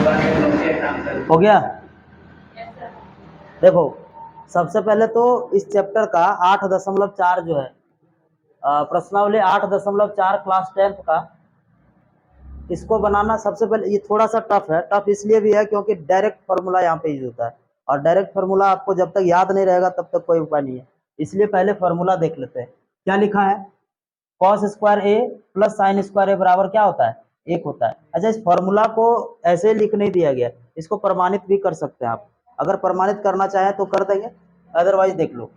हो गया। देखो सबसे पहले तो इस चैप्टर का 8.4 जो है प्रश्नावली 8.4 क्लास 10th का, इसको बनाना सबसे पहले ये थोड़ा सा टफ है। टफ इसलिए भी है क्योंकि डायरेक्ट फार्मूला यहाँ पे यूज होता है, और डायरेक्ट फार्मूला आपको जब तक याद नहीं रहेगा तब तक कोई उपाय नहीं है। इसलिए पहले फार्मूला देख लेते हैं। क्या लिखा है? कॉस स्क्वायर ए प्लस साइन स्क्वायर ए बराबर क्या होता है? 1 होता है। अच्छा, इस फॉर्मूला को ऐसे लिख नहीं दिया गया, इसको प्रमाणित भी कर सकते हैं आप। अगर प्रमाणित करना चाहें तो कर देंगे, अदरवाइज देख लो।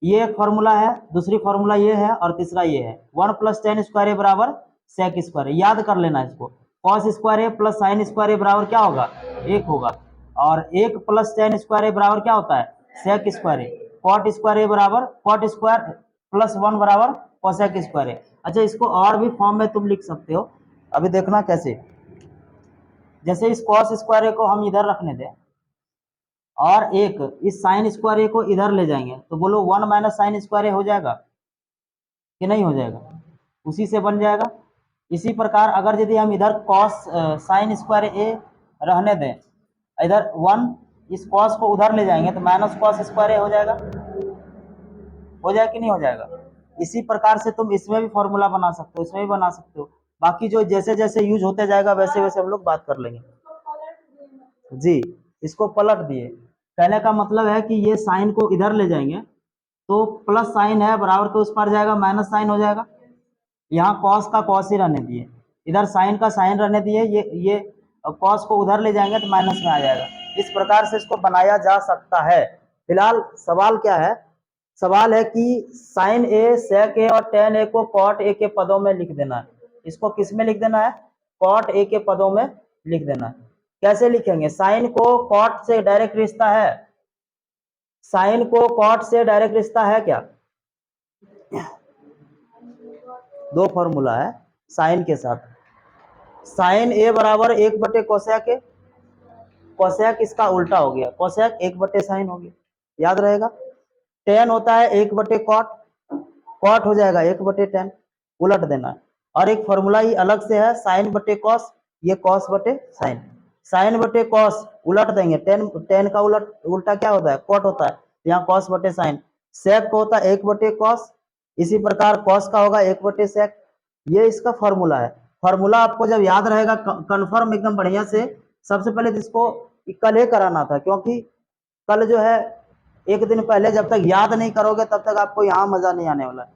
ये एक फॉर्मूला है, दूसरी फॉर्मूला ये है, और तीसरा ये है। 1 प्लस टेन स्क्वायर ए बराबर सेक स्क्वायर। याद कर लेना इसको। कॉस स्क्वायर ए प्लस साइन स्क्वायर ए बराबर क्या होगा? 1 होगा। और 1 प्लस टेन स्क्वायर ए बराबर क्या होता है? सेक स्क्वायर ए। कॉट स्क्वायर ए बराबर कॉट स्क्वायर प्लस 1 बराबर कोसेक स्क्वायर ए। अच्छा, इसको और भी फॉर्म में तुम लिख सकते हो। अभी देखना कैसे। जैसे इस कॉस स्क्वायर ए को हम इधर रखने दें, और एक इस साइन स्क्वायर ए को इधर ले जाएंगे, तो बोलो 1 माइनस साइन स्क्वायर ए हो जाएगा कि नहीं हो जाएगा? उसी से बन जाएगा। इसी प्रकार अगर यदि हम इधर कॉस साइन स्क्वायर ए रहने दें, इधर 1 इस कॉस को उधर ले जाएंगे तो माइनस कॉस स्क्वायर ए हो जाएगा। हो जाए कि नहीं हो जाएगा? इसी प्रकार से तुम इसमें भी फॉर्मूला बना सकते हो, इसमें भी बना सकते हो। बाकी जो जैसे जैसे यूज होते जाएगा वैसे वैसे हम लोग बात कर लेंगे। जी, इसको पलट दिए। कहने का मतलब है कि ये साइन को इधर ले जाएंगे तो प्लस साइन है बराबर के उस पर जाएगा माइनस साइन हो जाएगा। यहाँ कॉस का कॉस ही रहने दिए, इधर साइन का साइन रहने दिए। ये कॉस को उधर ले जाएंगे तो माइनस में आ जाएगा। इस प्रकार से इसको बनाया जा सकता है। फिलहाल सवाल क्या है? सवाल है कि साइन ए, सेक ए और टेन ए को कॉट ए के पदों में लिख देना है। इसको किस में लिख देना है? कॉट ए के पदों में लिख देना है। कैसे लिखेंगे? साइन को कॉट से डायरेक्ट रिश्ता है? साइन को कॉट से डायरेक्ट रिश्ता है क्या? दो फॉर्मूला है साइन के साथ। साइन ए बराबर 1 बटे कोसेक ए। कोसेक इसका उल्टा हो गया, कोसेक 1 बटे साइन हो गया, याद रहेगा। टेन होता है 1 बटे कॉट, कॉट हो जाएगा 1 बटे टेन, उलट देना है। और एक फॉर्मूला ही अलग से है, साइन बटे कॉस, ये कॉस बटे साइन। साइन बटे कॉस उलट देंगे, टेन टेन का उल्टा क्या होता है? कॉट होता है। यहाँ कॉस बटे साइन। सेक को होता है 1 बटे कॉस, इसी प्रकार कॉस का होगा 1 बटे सेक। ये इसका फॉर्मूला है। फॉर्मूला आपको जब याद रहेगा कंफर्म एकदम बढ़िया से, सबसे पहले इसको कल ही कराना था, क्योंकि कल जो है एक दिन पहले जब तक याद नहीं करोगे तब तक आपको यहाँ मजा नहीं आने वाला है।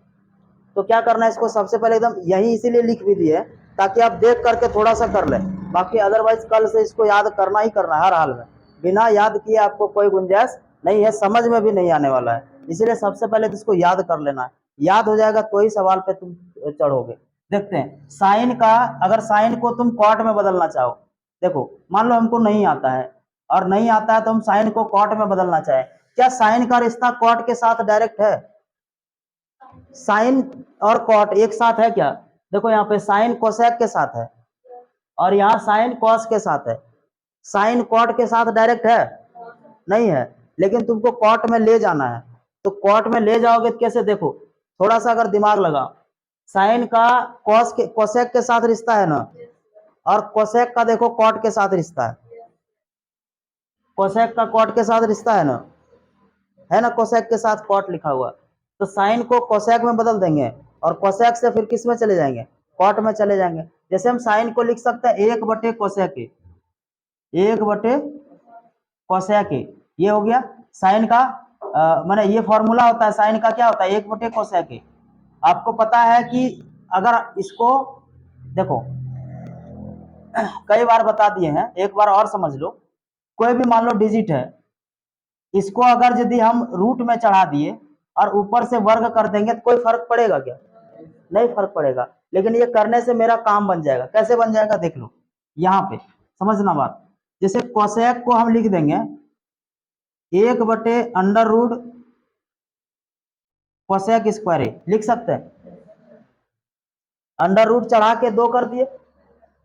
तो क्या करना है, इसको सबसे पहले एकदम यही इसीलिए लिख भी दिए ताकि आप देख करके थोड़ा सा कर ले। बाकी अदरवाइज कल से इसको याद करना ही करना है हर हाल में। बिना याद किए आपको कोई गुंजाइश नहीं है, समझ में भी नहीं आने वाला है। इसलिए सबसे पहले तो इसको याद कर लेना है। याद हो जाएगा तो ही सवाल पे तुम चढ़ोगे। देखते हैं साइन का, अगर साइन को तुम कॉट में बदलना चाहो, देखो मान लो हमको नहीं आता है, और नहीं आता है तो हम साइन को कॉट में बदलना चाहे, क्या साइन का रिश्ता कॉट के साथ डायरेक्ट है? साइन और कॉट एक साथ है क्या? देखो यहाँ पे साइन कोसेक के साथ है, और यहाँ साइन कॉस के साथ है। साइन कॉट के साथ डायरेक्ट है? नहीं है। लेकिन तुमको कॉट में ले जाना है, तो कॉट में ले जाओगे तो कैसे? देखो थोड़ा सा अगर दिमाग लगाओ, साइन का कोसेक के साथ रिश्ता है ना, और कोसेक का देखो कॉट के साथ रिश्ता है। कोसेक का कॉट के साथ रिश्ता है ना, कोसेक के साथ कॉट लिखा हुआ। तो साइन को कोसेक में बदल देंगे, और कोसेक से फिर किस में चले जाएंगे? कॉट में चले जाएंगे। जैसे हम साइन को लिख सकते हैं 1 बटे कोसेक ए, 1 बटे कोसेक ए, ये हो गया साइन का। माने ये फॉर्मूला होता है साइन का, क्या होता है? 1 बटे कोसेक ए। आपको पता है कि अगर इसको देखो कई बार बता दिए हैं, एक बार और समझ लो। कोई भी मान लो डिजिट है, इसको अगर यदि हम रूट में चढ़ा दिए और ऊपर से वर्ग कर देंगे तो कोई फर्क पड़ेगा क्या? नहीं फर्क पड़ेगा। लेकिन ये करने से मेरा काम बन जाएगा। कैसे बन जाएगा देख लो, यहाँ पे समझना बात। जैसे कोसेक को हम लिख देंगे 1 बटे अंडर रूट कोसेक स्क्वायर ए, लिख सकते हैं। अंडर रूट चढ़ा के 2 कर दिए,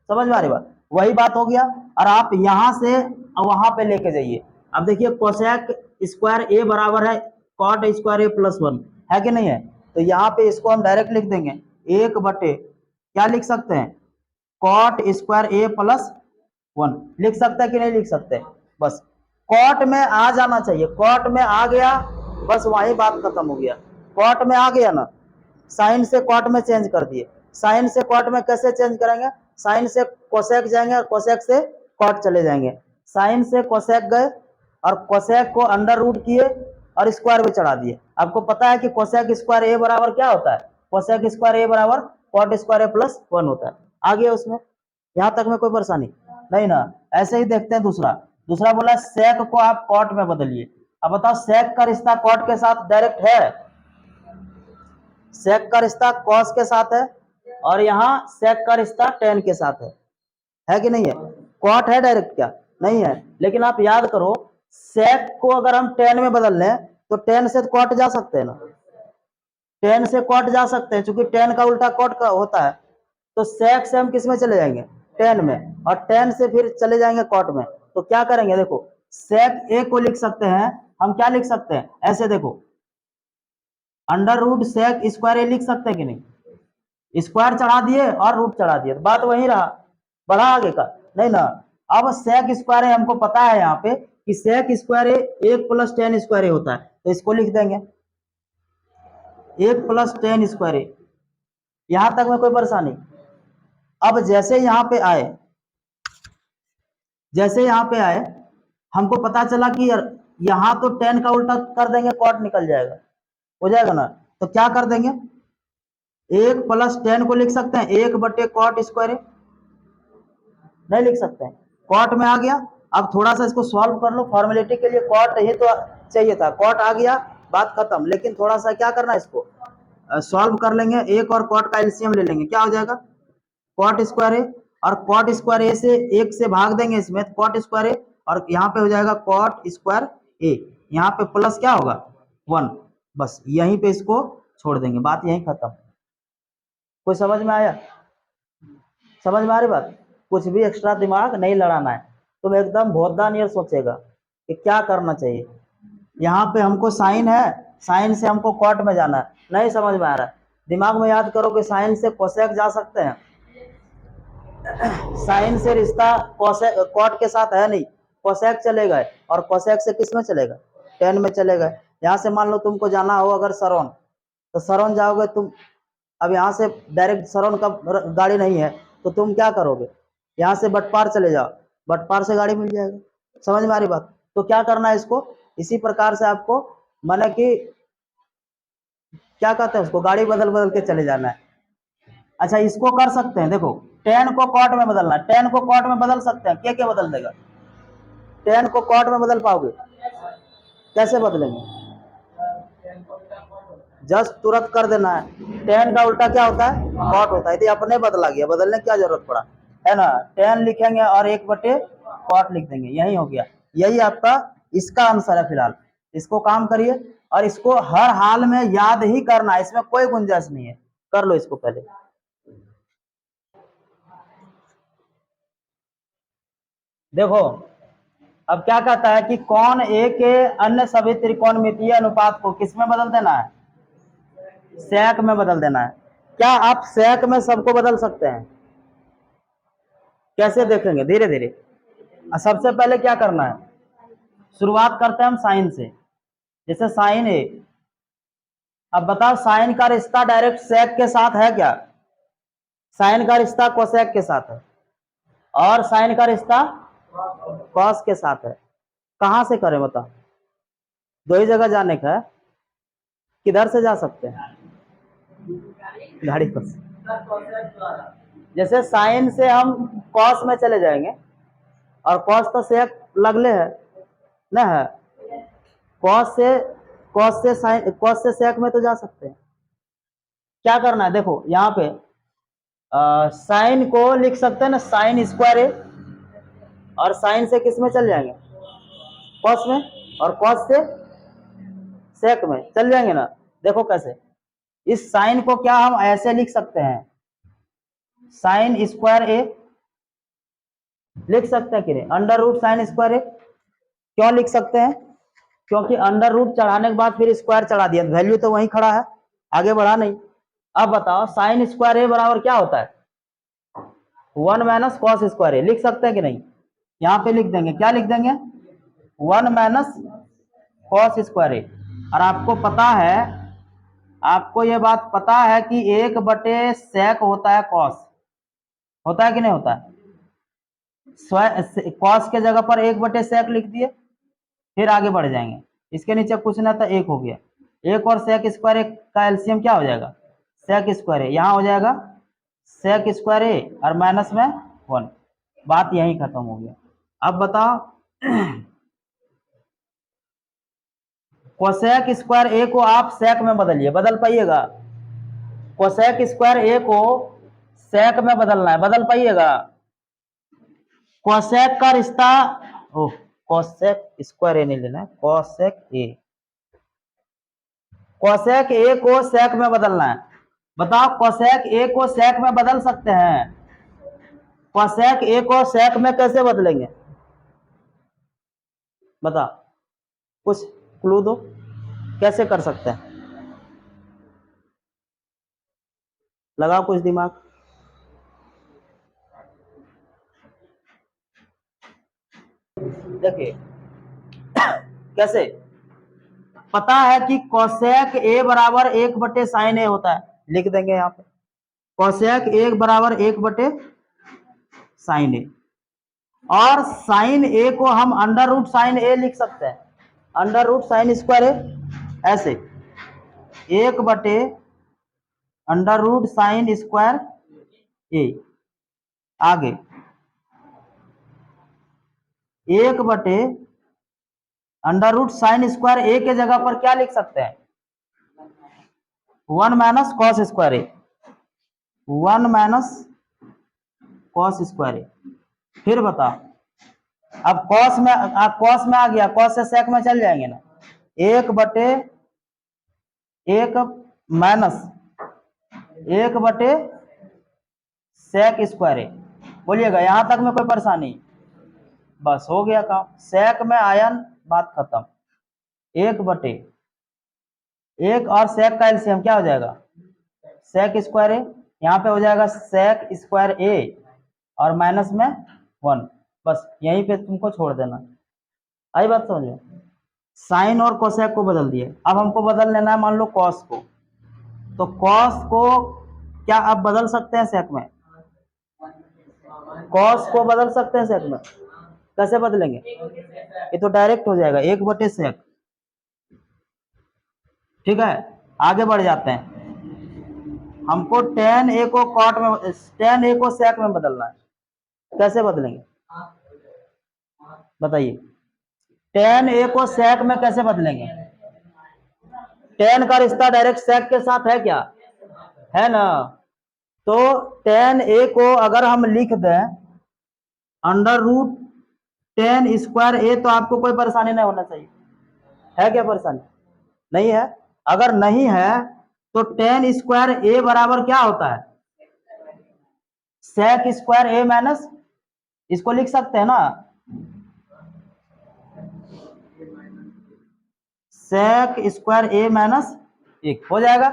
समझ में आ रही बात? वही बात हो गया। और आप यहां से वहां पे लेके जाइए। अब देखिए कोसेक स्क्वायर ए बराबर है कॉट स्क्वायर ए प्लस 1, है कि नहीं है? तो यहाँ पे इसको हम डायरेक्ट लिख देंगे 1 बटे क्या लिख सकते हैं? कॉट स्क्वायर ए प्लस 1 लिख सकते हैं कि नहीं लिख सकते? बस कॉट में आ जाना चाहिए, कॉट में आ गया बस वही बात खत्म हो गया। कॉट में आ गया ना, साइन से कॉट में चेंज कर दिए। साइन से कॉट में कैसे चेंज करेंगे? साइन से कोसेक जाएंगे, कोसेक से कॉट चले जाएंगे। साइन से कोसेक गए और कोसेक को अंडर रूट किए और स्क्वायर में चढ़ा दिए। आपको पता है कि कोसेक स्क्वायर ए बराबर क्या होता है? कोसेक स्क्वायर ए बराबर कॉट स्क्वायर ए प्लस 1 होता है। आ गया उसमें, यहां तक में कोई परेशानी नहीं ना? ऐसे ही देखते हैं दूसरा। दूसरा बोला सेक को आप कॉट में बदलिए। अब बताओ सेक का रिश्ता कॉट के साथ डायरेक्ट है? सेक का रिश्ता कॉस के साथ है और यहाँ सेक का रिश्ता टेन के साथ है कि नहीं है? कॉट है डायरेक्ट क्या? नहीं है। लेकिन आप याद करो, सेक को अगर हम टेन में बदल लें तो टेन से कॉट जा सकते हैं ना? टेन से कॉट जा सकते हैं, क्योंकि टेन का उल्टा कॉट का होता है। तो सेक से हम किस में चले जाएंगे? टेन में, और टेन से फिर चले जाएंगे कॉट में। तो क्या करेंगे? देखो सेक ए को लिख सकते हैं हम, क्या लिख सकते हैं ऐसे, देखो अंडर रूट सेक स्क्वायर ए लिख सकते हैं कि नहीं? स्क्वायर चढ़ा दिए और रूट चढ़ा दिए, बात वही रहा, बढ़ा आगे का नहीं ना। अब सेक स्क्वायर ए हमको पता है यहाँ पे कि सेक स्क्वायर ए 1 प्लस टेन स्क्वायर ए होता है, तो इसको लिख देंगे 1 प्लस टेन स्क्वायर ए। यहां तक में कोई परेशानी? अब जैसे यहाँ पे आए, जैसे यहाँ पे आए हमको पता चला कि यहाँ तो टेन का उल्टा कर देंगे, कॉट निकल जाएगा, हो जाएगा ना? तो क्या कर देंगे? 1 प्लस टेन को लिख सकते हैं 1 बटे कॉट स्क्वायर ए, नहीं लिख सकते हैं? कॉट में आ गया। अब थोड़ा सा इसको सॉल्व कर लो, फॉर्मेलिटी के लिए कॉट ही तो चाहिए था, कॉट आ गया, बात खत्म। लेकिन थोड़ा सा क्या करना है, इसको सॉल्व कर लेंगे। एक और कॉट का एलसीएम ले लेंगे, क्या हो जाएगा? कॉट स्क्वायर ए, और कॉट स्क्वायर ए से 1 से भाग देंगे इसमें, कॉट स्क्वायर ए, और यहाँ पे हो जाएगा कॉट स्क्वायर ए, यहाँ पे प्लस क्या होगा? 1। बस यहीं पे इसको छोड़ देंगे, बात यहीं खत्म। कोई समझ में आया? समझ में आ रही बात? कुछ भी एक्स्ट्रा दिमाग नहीं लड़ाना है, तुम एकदम भोदा नियर सोचेगा कि क्या करना चाहिए। यहाँ पे हमको साइन है, साइन से हमको कॉट में जाना है, नहीं समझ में आ रहा है? दिमाग में याद करो कि साइन से कोसेक जा सकते हैं, साइन से रिश्ता कोसेक कॉट के साथ है नहीं, कोसेक चले गए, और कोसेक से किस में चलेगा? टेन में चले गए। यहाँ से मान लो तुमको जाना हो अगर सरौन, तो सरौन जाओगे तुम। अब यहाँ से डायरेक्ट सरौन का गाड़ी नहीं है, तो तुम क्या करोगे? यहाँ से बटपार चले जाओ, बटपार से गाड़ी मिल जाएगा। समझ में आ रही बात? तो क्या करना है इसको, इसी प्रकार से आपको माने कि क्या कहते हैं उसको, गाड़ी बदल बदल के चले जाना है। अच्छा इसको कर सकते हैं, देखो टेन को कॉट में बदलना, टेन को कॉट में बदल सकते हैं, क्या बदल देगा? टेन को कॉट में बदल पाओगे? कैसे बदलेंगे? जस्ट तुरंत कर देना है। टेन का उल्टा क्या होता है? कॉट होता है। यदि अपने बदला गया, बदलने की क्या जरूरत पड़ा, है ना? टेन लिखेंगे और 1 बटे कॉट लिख देंगे, यही हो गया। यही आपका इसका आंसर है। फिलहाल इसको काम करिए, और इसको हर हाल में याद ही करना है, इसमें कोई गुंजाइश नहीं है। कर लो इसको पहले। देखो अब क्या कहता है कि कौन ए के अन्य सभी त्रिकोणमितीय अनुपात को किस में बदल देना है? सेक में बदल देना है। क्या आप सेक में सबको बदल सकते हैं? कैसे देखेंगे? धीरे धीरे। सबसे पहले क्या करना है, शुरुआत करते हैं हम साइन से। जैसे साइन ए, अब बताओ साइन का रिश्ता डायरेक्ट सेक के साथ है क्या? साइन का रिश्ता कोसेक के साथ है, और साइन का रिश्ता कॉस के साथ है। कहां से करें बताओ? दो ही जगह जाने का है, किधर से जा सकते हैं? गाड़ी पर। जैसे साइन से हम कॉस में चले जाएंगे, और कॉस तो सेक लगले है ना, है कॉस से सेक में तो जा सकते हैं। क्या करना है, देखो यहाँ पे साइन को लिख सकते हैं ना, साइन स्क्वायर ए, और साइन से किस में चल जाएंगे? कॉस में, और कॉस से सेक में चल जाएंगे ना। देखो कैसे, इस साइन को क्या हम ऐसे लिख सकते हैं, साइन स्क्वायर ए लिख सकते हैं कि नहीं? अंडर रूट साइन स्क्वायर ए। क्यों लिख सकते हैं? क्योंकि अंडर रूट चढ़ाने के बाद फिर स्क्वायर चढ़ा दिया, वैल्यू तो वहीं खड़ा है, आगे बढ़ा नहीं। अब बताओ साइन स्क्वायर ए बराबर क्या होता है? 1 माइनस कॉस स्क्वायर ए, लिख सकते हैं कि नहीं? यहाँ पे लिख देंगे, क्या लिख देंगे, 1 माइनस कॉस स्क्वायर ए। और आपको पता है, आपको ये बात पता है कि 1/sec होता है कॉस, होता है कि नहीं होता है। कॉस के जगह पर 1/sec लिख दिए, फिर आगे बढ़ जाएंगे। इसके नीचे कुछ ना था, 1 हो गया। 1 और sec स्क्वायर का एलसीएम क्या हो जाएगा, sec स्क्वायर ए। यहाँ हो जाएगा sec स्क्वायर ए और माइनस में 1। बात यहीं खत्म हो गया। अब बताओ कोसेक स्क्वायर ए को आप सेक में बदलिए, बदल पाइएगा। कोसेक स्क्वायर ए को सेक में बदलना है, बदल पाइएगा। कोसेक का रिश्ता, ओह कोसेक स्क्वायर ए नहीं लेना है, कोसेक ए, कोसेक ए को सेक में बदलना है। बताओ कोसेक ए को सेक में बदल सकते हैं? कोसेक ए को सेक में कैसे बदलेंगे, बताओ, कुछ क्लू दो, कैसे कर सकते हैं, लगाओ कुछ दिमाग। देखिए कैसे, पता है कि कोसेक ए बराबर 1/sin ए होता है, लिख देंगे यहाँ पे कोसेक ए बराबर 1/sin ए। और साइन ए को हम √sin ए लिख सकते हैं, √sin स्क्वायर ए, ऐसे 1/√sin स्क्वायर ए। आगे 1/√sin स्क्वायर ए के जगह पर क्या लिख सकते हैं, 1 माइनस कॉस स्क्वायर ए, 1 माइनस कॉस स्क्वायर ए। फिर बताओ, अब कॉस में आ गया, कॉस से सेक में चल जाएंगे ना, 1/1 माइनस 1/sec स्क्वायर ए। बोलिएगा यहां तक में कोई परेशानी, बस हो गया काम, सेक में आयन, बात खत्म। 1/1 और सेक का एलसीएम क्या हो जाएगा, सेक स्क्वायर ए, यहाँ पे हो जाएगा सेक स्क्वायर ए और माइनस में 1। बस यहीं पे तुमको छोड़ देना, आई बात समझ में। साइन और कोसेक को बदल दिए, अब हमको बदल लेना है मान लो कॉस को, तो कॉस को क्या आप बदल सकते हैं सेक में, कॉस को बदल सकते हैं सेक में, कैसे बदलेंगे, ये तो डायरेक्ट हो जाएगा 1/sec। ठीक है, आगे बढ़ जाते हैं, हमको tan a को cot में, tan a को sec में बदलना है, कैसे बदलेंगे बताइए, tan a को sec में कैसे बदलेंगे, tan का रिश्ता डायरेक्ट sec के साथ है क्या, है ना। तो tan a को अगर हम लिख दें √tan स्क्वायर ए, तो आपको कोई परेशानी नहीं होना चाहिए, है क्या परेशानी, नहीं है। अगर नहीं है तो tan स्क्वायर ए बराबर क्या होता है, sec स्क्वायर ए माइनस, इसको लिख सकते हैं ना, sec स्क्वायर ए माइनस 1 हो जाएगा।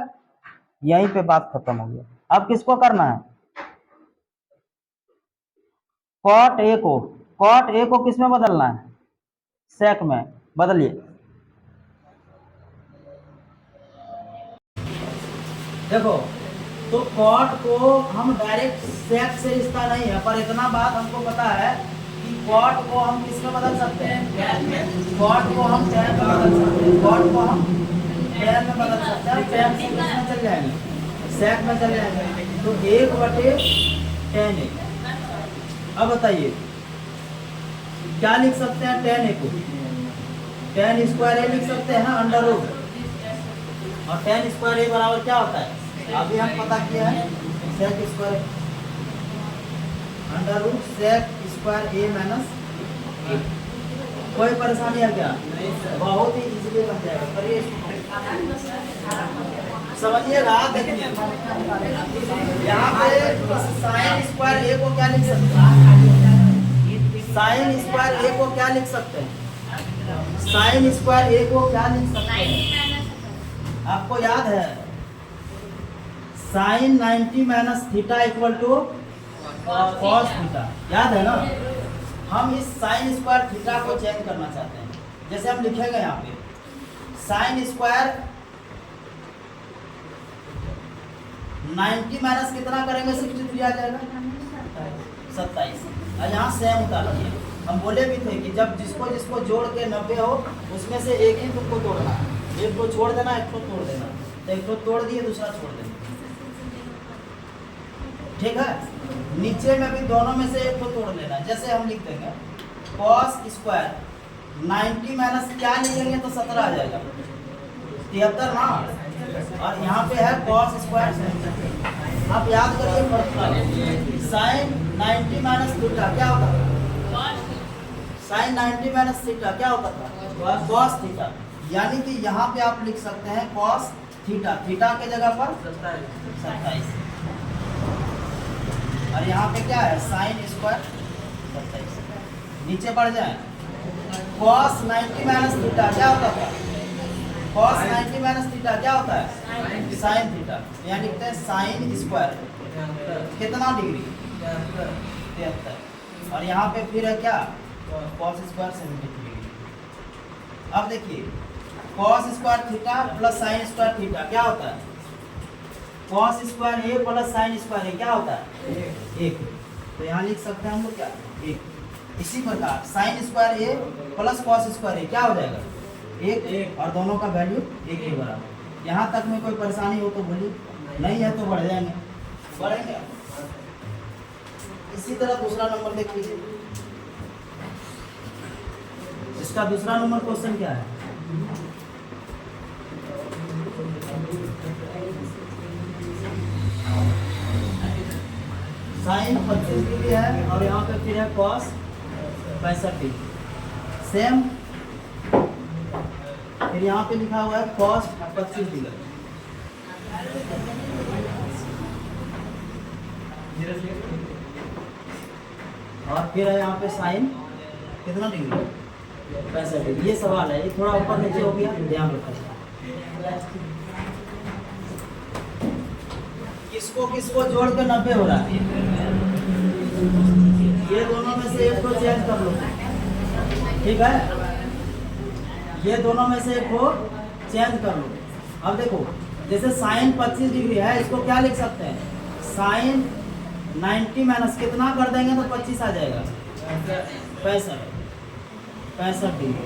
यहीं पे बात खत्म हो गया। अब किसको करना है, cot a को किस में बदलना है, sec में, बदलिए। देखो तो cot को हम डायरेक्ट sec से रिश्ता नहीं है, पर इतना बात हमको पता है कि cot को हम किस में बदल सकते हैं, cot को हम tan में बदल सकते हैं, cot को हम tan में बदल सकते हैं, tan से किसमें चल जाएंगे, sec में चल जाएंगे, तो 1/tan a। अब बताइए क्या लिख सकते हैं, tan a को tan स्क्वायर ए लिख सकते हैं ना, √, और tan स्क्वायर ए बराबर क्या होता है, अभी हम पता किया है, sec स्क्वायर √sec स्क्वायर ए माइनस 1। कोई परेशानी है क्या, बहुत ही इजीली बन जाएगा, करिए समझिएगा। देखिए यहाँ पे साइन स्क्वायर ए को क्या लिख सकते हैं, साइन स्क्वायर ए को क्या लिख सकते हैं, साइन स्क्वायर ए को क्या लिख सकते हैं, आपको याद है sine 90 minus theta equal to cos theta, याद है ना। हम इस साइन स्क्वायर थीटा को चेंज करना चाहते हैं। जैसे हम लिखेंगे यहाँ पे साइन स्क्वायर 90 माइनस कितना करेंगे 63 आ जाएगा 27। और यहाँ सेम उतार दिए। हम बोले भी थे कि जब जिसको जिसको जोड़ के 90 हो उसमें से एक ही तुमको तोड़ना है, एक को छोड़ देना, एक को तोड़ देना। तो एक को तोड़ दिए, दूसरा छोड़ देना, ठीक है। नीचे में भी दोनों में से एक को तोड़ लेना। जैसे हम लिख देंगे कॉस स्क्वायर 90 माइनस क्या लिखेंगे तो 17 आ जाएगा 73 ना। और यहाँ पे है कॉस स्क्वायर। आप याद करिए फॉर्मूला साइन 90 माइनस थीटा क्या होता था, साइन 90 माइनस थीटा क्या होता था कॉस थीटा। यानी कि यहाँ पे आप लिख सकते हैं कॉस थीटा, थीटा के जगह पर 27। और यहाँ पे क्या है साइन स्क्वायर 27। नीचे बढ़ जाए कॉस 90 माइनस थीटा क्या होता था, कॉस 90 माइनस थीटा क्या होता है साइन थीटा। यहाँ लिखते हैं साइन स्क्वायर कितना डिग्री 73। और यहाँ पे फिर है क्या कॉस स्क्वायर 73 डिग्री। अब देखिए cos square theta plus sign square theta क्या होता है, कॉस स्क्वायर ए प्लस साइन स्क्वायर ए क्या होता है 1। तो यहाँ लिख सकते हैं हम लोग क्या 1। इसी प्रकार साइन स्क्वायर ए प्लस कॉस स्क्वायर ए क्या हो जाएगा 1 और दोनों का वैल्यू 1 के बराबर। यहाँ तक में कोई परेशानी हो तो बोलिए, नहीं है तो बढ़ जाएंगे, बढ़ेंगे। इसी तरह दूसरा नंबर देख लीजिए। इसका दूसरा नंबर क्वेश्चन क्या है, साइन 25 डिग्री है और यहाँ पे फिर है कॉस 65 डिग्री सेम। फिर यहाँ पे लिखा हुआ है कॉस 25 डिग्री और फिर है यहाँ पे साइन कितना डिग्री 65 डिग्री। ये सवाल है, ये थोड़ा ऊपर नीचे हो गया, ध्यान रखना। किसको किसको जोड़ के 90 हो रहा है, ये दोनों में से एक को चेंज कर लो, ठीक है। ये दोनों में से एक को चेंज कर लो। अब देखो जैसे साइन 25 डिग्री है, इसको क्या लिख सकते हैं साइन 90 माइनस कितना कर देंगे तो 25 आ जाएगा 65 डिग्री।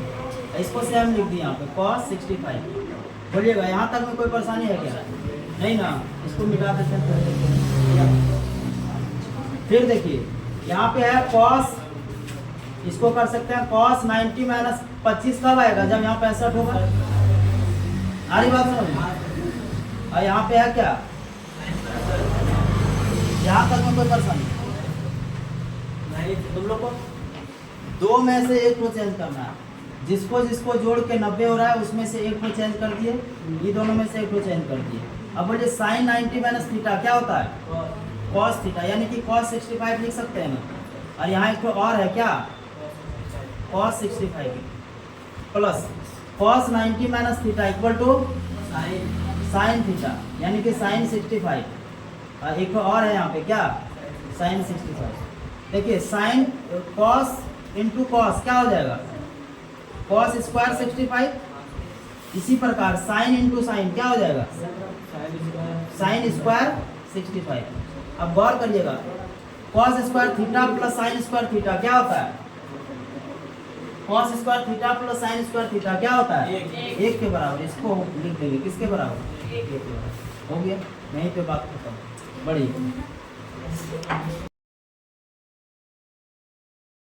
इसको सेम लिख दिया यहाँ पे कॉस 65। बोलिएगा यहाँ तक में कोई परेशानी है क्या, नहीं ना। इसको मिटा देते हैं। फिर देखिए यहाँ पे है कॉस, इसको कर सकते हैं कॉस 90 माइनस 25 कब आएगा जब यहाँ 65 होगा, आ रही बात समझ। और यहाँ पे है क्या, यहाँ तक में कोई परेशानी नहीं। तुम लोग को दो में से एक को चेंज करना है, जिसको जिसको जोड़ के 90 हो रहा है उसमें से एक को चेंज कर दिए, ये दोनों में से एक को चेंज कर दिए। अब बोलिए साइन 90 माइनस थीटा क्या होता है कॉस थीटा, यानी कि कॉस 65 लिख सकते हैं ना। और यहाँ एक तो और है क्या cos 65 plus cos 90 minus theta equal to sine theta, यानी कि साइन 65। और एक तो और है यहाँ पे क्या साइन 65। देखिए साइन कॉस इंटू कॉस क्या हो जाएगा कॉस स्क्वायर 65। इसी प्रकार साइन इंटू साइन क्या हो जाएगा साइन स्क्वायर 65। अब गौर करिएगा cos square theta plus sign square theta क्या होता है, cos square theta plus sign square theta क्या होता है 1 के बराबर। इसको लिख देंगे किसके बराबर 1 के बराबर। हो गया, यहीं पे बात खत्म। बढ़िया।